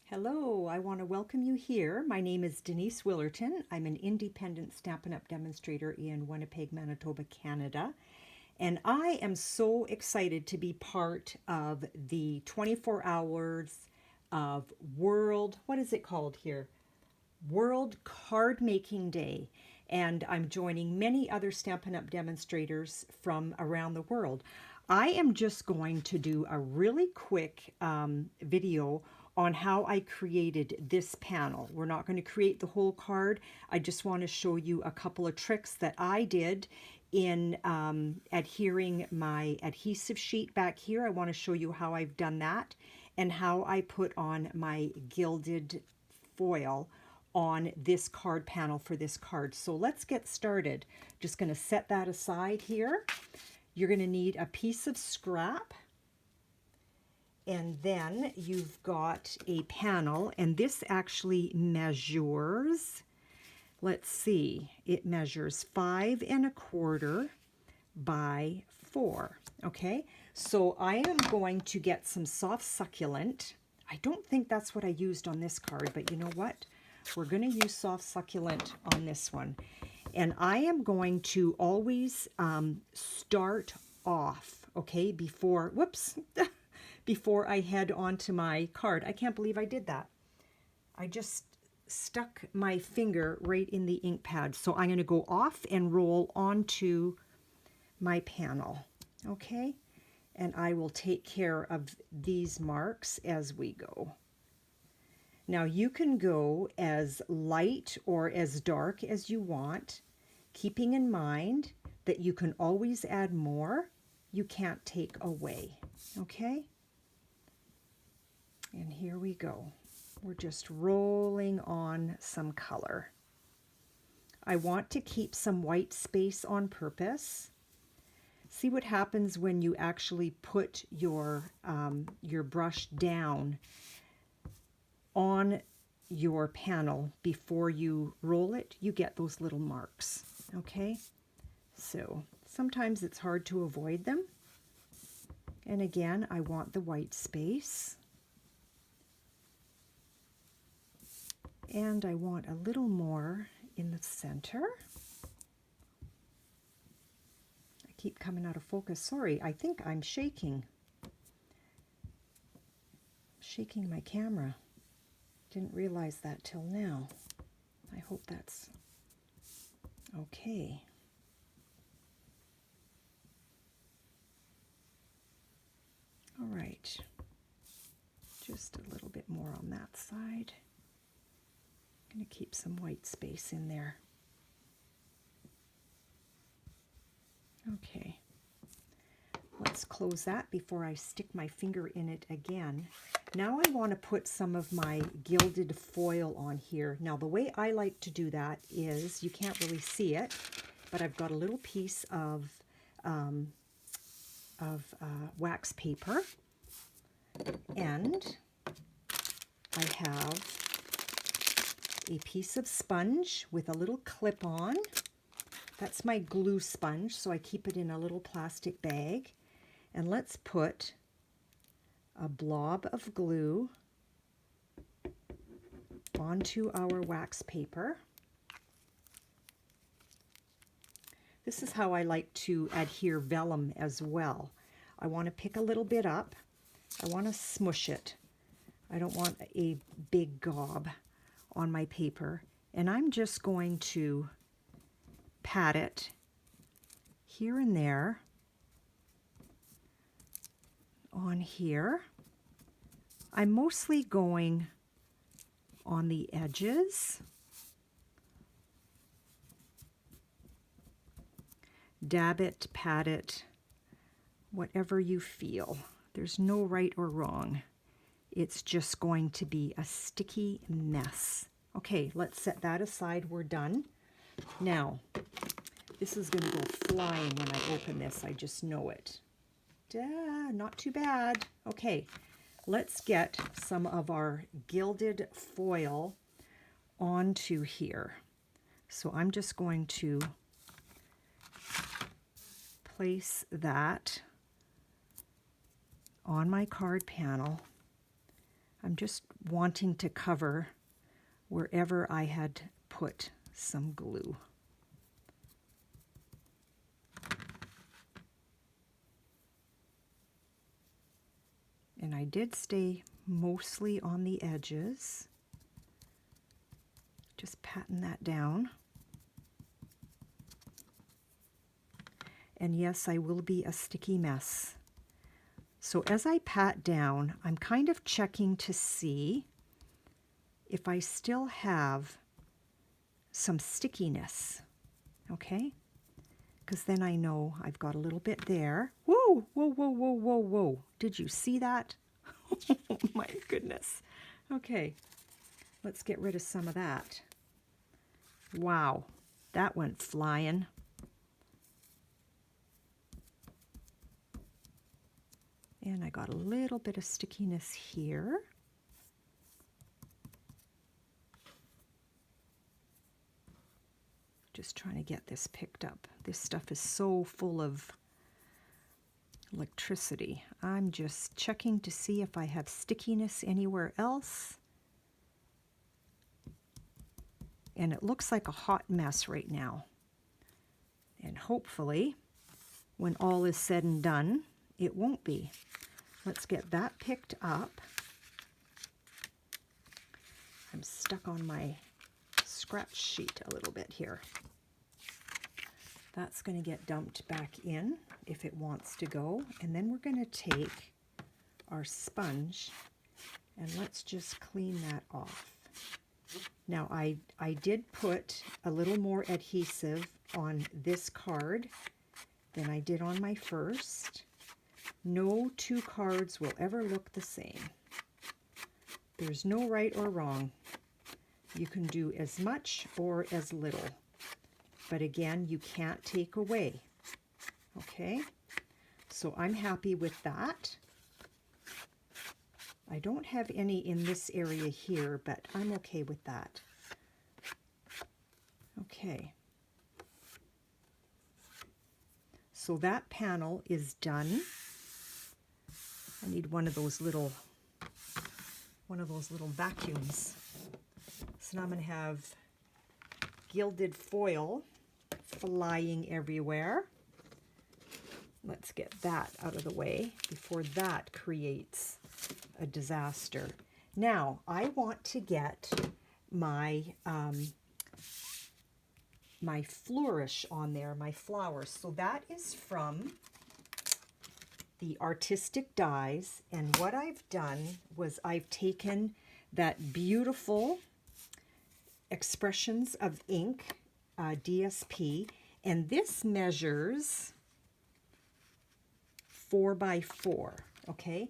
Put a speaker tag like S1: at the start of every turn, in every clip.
S1: Hello, I want to welcome you here. My name is Denise Willerton. I'm an independent Stampin' Up! Demonstrator in Winnipeg, Manitoba, Canada. And I am so excited to be part of the 24 hours of what is it called here? World Card Making Day. And I'm joining many other Stampin' Up! Demonstrators from around the world. I am just going to do a really quick video on how I created this panel. We're not going to create the whole card. I just want to show you a couple of tricks that I did in adhering my adhesive sheet back here. I want to show you how I've done that and how I put on my gilded foil on this card panel for this card. So let's get started. Just going to set that aside here. You're going to need a piece of scrap. And then you've got a panel, and this actually measures, let's see, it measures 5 1/4 by 4. Okay, so I am going to get some soft succulent. I don't think that's what I used on this card, but you know what? We're going to use soft succulent on this one. And I am going to always start off, okay, before, whoops, before I head onto my card. I can't believe I did that. I just stuck my finger right in the ink pad. So I'm going to go off and roll onto my panel, okay? And I will take care of these marks as we go. Now you can go as light or as dark as you want, keeping in mind that you can always add more. You can't take away, okay? And here we go. We're just rolling on some color. I want to keep some white space on purpose. See what happens when you actually put your brush down on your panel before you roll it. You get those little marks, okay? So sometimes it's hard to avoid them. And again, I want the white space. And I want a little more in the center. I keep coming out of focus. Sorry, I think I'm shaking. Shaking my camera. Didn't realize that till now. I hope that's okay. All right. Just a little bit more on that side. I'm going to keep some white space in there. Okay, let's close that before I stick my finger in it again. Now I want to put some of my gilded foil on here. Now the way I like to do that is, you can't really see it, but I've got a little piece of wax paper, and I have a piece of sponge with a little clip on. That's my glue sponge, so I keep it in a little plastic bag. And let's put a blob of glue onto our wax paper. This is how I like to adhere vellum as well. I want to pick a little bit up. I want to smush it. I don't want a big gob on my paper, and I'm just going to pat it here and there on here. I'm mostly going on the edges. Dab it, pat it, whatever you feel. There's no right or wrong. It's just going to be a sticky mess. Okay, let's set that aside. We're done. Now, this is going to go flying when I open this. I just know it. Not too bad. Okay, let's get some of our gilded foil onto here. So I'm just going to place that on my card panel. I'm just wanting to cover wherever I had put some glue. And I did stay mostly on the edges. Just patting that down. And yes, I will be a sticky mess. So as I pat down, I'm kind of checking to see if I still have some stickiness, okay? Because then I know I've got a little bit there. Whoa, whoa, whoa, whoa, whoa, whoa. Did you see that? Oh my goodness. Okay, let's get rid of some of that. Wow, that went flying. And I got a little bit of stickiness here. Just trying to get this picked up. This stuff is so full of electricity. I'm just checking to see if I have stickiness anywhere else. And it looks like a hot mess right now. And hopefully, when all is said and done, it won't be. Let's get that picked up. I'm stuck on my scratch sheet a little bit here. That's going to get dumped back in if it wants to go. And then we're going to take our sponge and let's just clean that off. Now I did put a little more adhesive on this card than I did on my first. No two cards will ever look the same. There's no right or wrong. You can do as much or as little. But again, you can't take away. Okay? So I'm happy with that. I don't have any in this area here, but I'm okay with that. Okay. So that panel is done. I need one of those little vacuums. So now I'm going to have gilded foil flying everywhere. Let's get that out of the way before that creates a disaster. Now I want to get my my flourish on there, my flowers. So that is from the Artistic Dies, and what I've done was I've taken that beautiful Expressions of Ink DSP, and this measures 4 by 4, okay?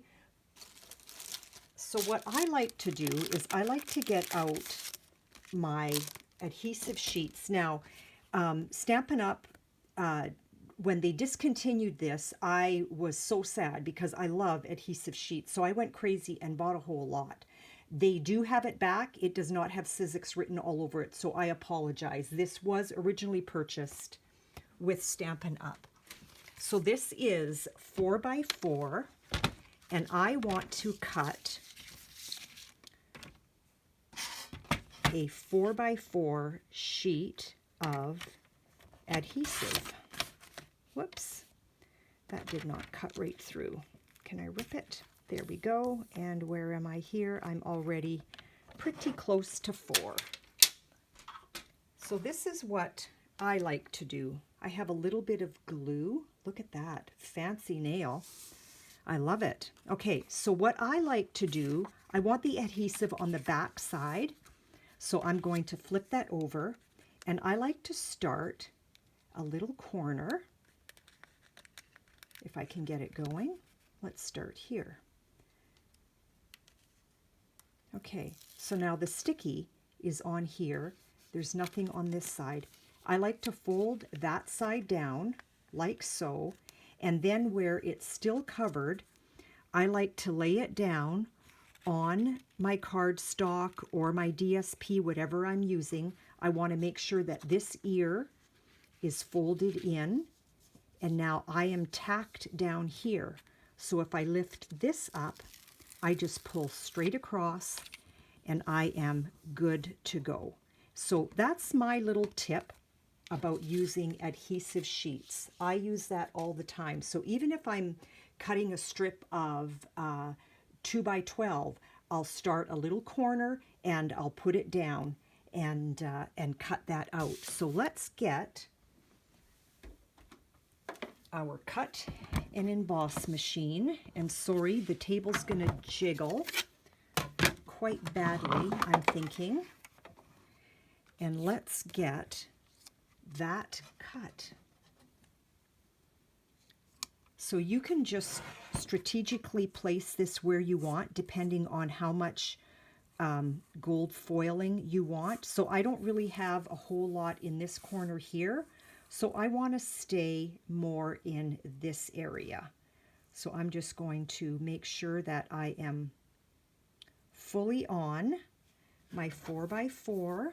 S1: So what I like to do is I like to get out my adhesive sheets. Now, Stampin' Up, when they discontinued this, I was so sad because I love adhesive sheets. So I went crazy and bought a whole lot. They do have it back. It does not have Sizzix written all over it, so I apologize. This was originally purchased with Stampin' Up. So this is 4 by 4, and I want to cut a 4 by 4 sheet of adhesive. Whoops, that did not cut right through. Can I rip it? There we go. And where am I here? I'm already pretty close to 4. So this is what I like to do. I have a little bit of glue. Look at that, fancy nail. I love it. Okay, so what I like to do, I want the adhesive on the back side. So I'm going to flip that over, and I like to start a little corner. If I can get it going, let's start here. Okay, so now the sticky is on here. There's nothing on this side. I like to fold that side down like so, and then where it's still covered, I like to lay it down on my cardstock or my DSP, whatever I'm using. I want to make sure that this ear is folded in, and now I am tacked down here. So if I lift this up, I just pull straight across and I am good to go. So that's my little tip about using adhesive sheets. I use that all the time. So even if I'm cutting a strip of 2 by 12, I'll start a little corner and I'll put it down and cut that out. So let's get our cut and emboss machine. And sorry, the table's gonna jiggle quite badly, I'm thinking. And let's get that cut. So you can just strategically place this where you want, depending on how much gold foiling you want. So I don't really have a whole lot in this corner here. So I want to stay more in this area. So I'm just going to make sure that I am fully on my 4x4.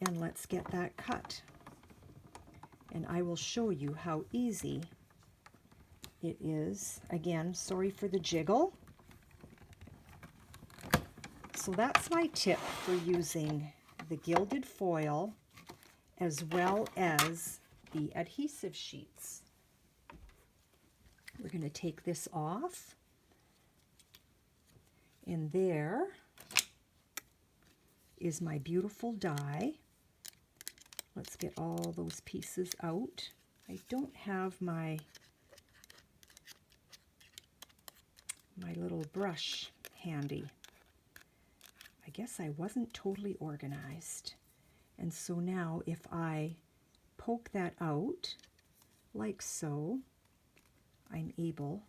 S1: And let's get that cut. And I will show you how easy it is. Again, sorry for the jiggle. So that's my tip for using the gilded foil as well as the adhesive sheets. We're going to take this off. And there is my beautiful die. Let's get all those pieces out. I don't have my little brush handy. I guess I wasn't totally organized. And so now if I poke that out like so, I'm able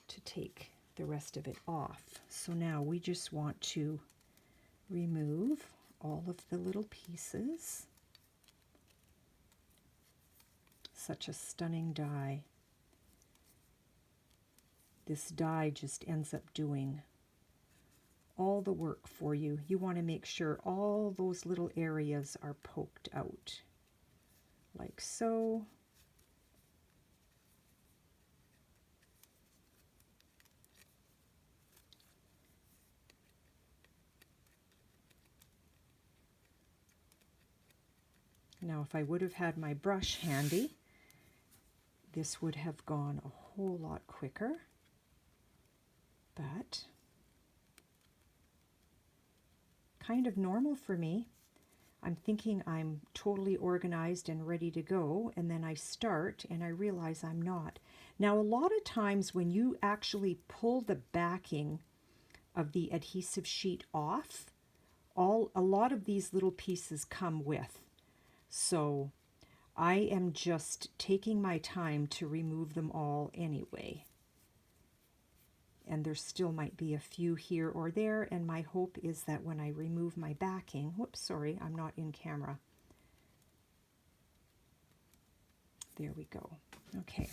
S1: to take the rest of it off. So now we just want to remove all of the little pieces. Such a stunning die. This die just ends up doing all the work for you. You want to make sure all those little areas are poked out, like so. Now, if I would have had my brush handy, this would have gone a whole lot quicker. But kind of normal for me. I'm thinking I'm totally organized and ready to go, and then I start and I realize I'm not. Now, a lot of times when you actually pull the backing of the adhesive sheet off, a lot of these little pieces come with. So I am just taking my time to remove them all anyway. And there still might be a few here or there, and my hope is that when I remove my backing, whoops, sorry, I'm not in camera. There we go. Okay.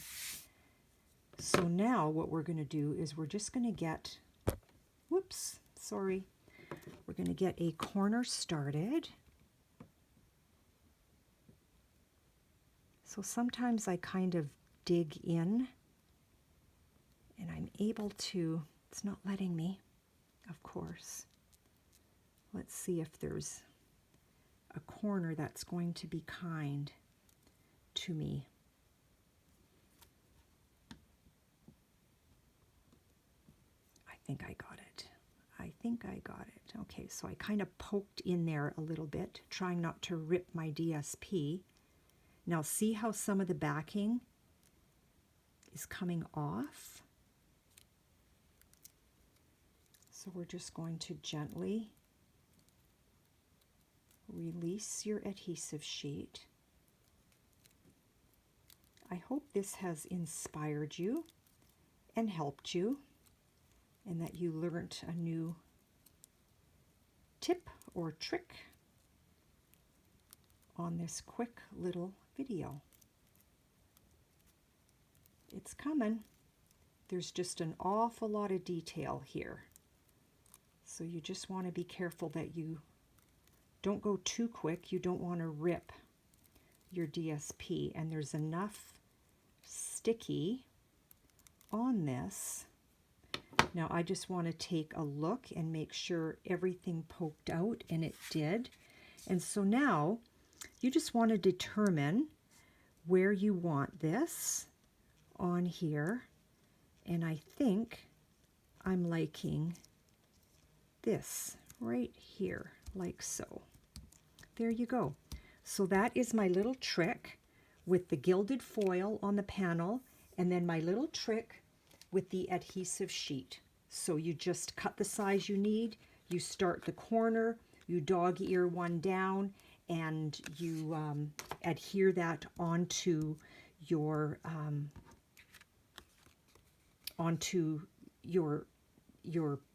S1: So now what we're going to do is we're just going to get, whoops, sorry, we're going to get a corner started. So sometimes I kind of dig in and I'm able to, it's not letting me, of course. Let's see if there's a corner that's going to be kind to me. I think I got it. I think I got it. Okay, so I kind of poked in there a little bit, trying not to rip my DSP. Now see how some of the backing is coming off? So we're just going to gently release your adhesive sheet. I hope this has inspired you and helped you, and that you learned a new tip or trick on this quick little video. It's coming. There's just an awful lot of detail here. So you just want to be careful that you don't go too quick. You don't want to rip your DSP, and there's enough sticky on this. Now I just want to take a look and make sure everything poked out, and it did. And so now you just want to determine where you want this on here, and I think I'm liking this right here, like so. There you go. So that is my little trick with the gilded foil on the panel, and then my little trick with the adhesive sheet. So you just cut the size you need, you start the corner, you dog ear one down, and you adhere that onto your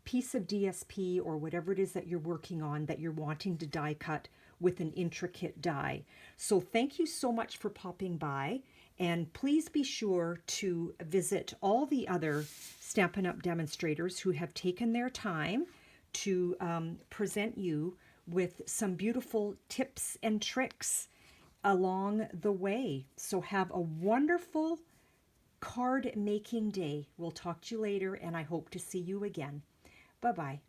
S1: piece of DSP or whatever it is that you're working on that you're wanting to die cut with an intricate die. So thank you so much for popping by, and please be sure to visit all the other Stampin' Up! Demonstrators who have taken their time to present you with some beautiful tips and tricks along the way. So have a wonderful card making day. We'll talk to you later, and I hope to see you again. Bye-bye.